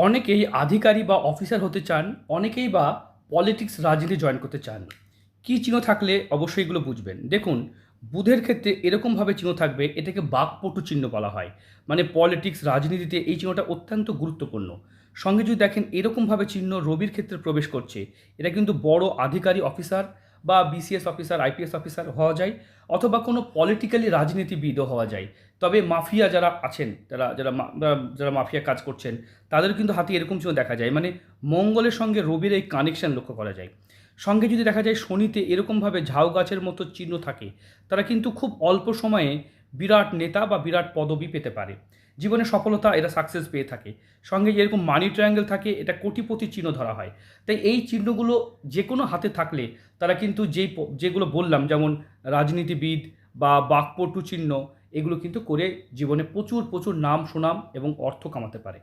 অনেকেই আধিকারিক বা অফিসার হতে চান, অনেকেই বা পলিটিক্স রাজনীতি জয়েন করতে চান। কী চিহ্ন থাকলে অবশ্যই এগুলো বুঝবেন। দেখুন, বুধের ক্ষেত্রে এরকমভাবে চিহ্ন থাকবে, এটাকে বাকপটু চিহ্ন বলা হয়। মানে পলিটিক্স রাজনীতিতে এই চিহ্নটা অত্যন্ত গুরুত্বপূর্ণ। সঙ্গে যদি দেখেন এরকমভাবে চিহ্ন রবির ক্ষেত্রে প্রবেশ করছে, এটা কিন্তু বড় আধিকারিক অফিসার বা বিসিএস অফিসার, আইপিএস অফিসার হওয়া যায়, অথবা কোনো পলিটিক্যালি রাজনীতিবিদও হওয়া যায়। তবে মাফিয়া যারা আছেন, যারা মাফিয়া কাজ করছেন, তাদের কিন্তু হাতে এরকম চিহ্ন দেখা যায়। মানে মঙ্গলের সঙ্গে রবির এই কানেকশন লক্ষ্য করা যায়। সঙ্গে যদি দেখা যায় শনিতে এরকমভাবে ঝাউ গাছের মতো চিহ্ন থাকে, তারা কিন্তু খুব অল্প সময়ে বিরাট নেতা বা বিরাট পদবি পেতে পারে। জীবনে সফলতা এরা সাকসেস পেয়ে থাকে। সঙ্গে যেরকম মানি ট্রায়াঙ্গেল থাকে, এটা কোটিপতি চিহ্ন ধরা হয়। তাই এই চিহ্নগুলো যে কোনো হাতে থাকলে তারা কিন্তু যেগুলো বললাম, যেমন রাজনীতিবিদ বা বাকপটু চিহ্ন, এগুলো কিন্তু করে জীবনে প্রচুর প্রচুর নাম সুনাম এবং অর্থ কামাতে পারে।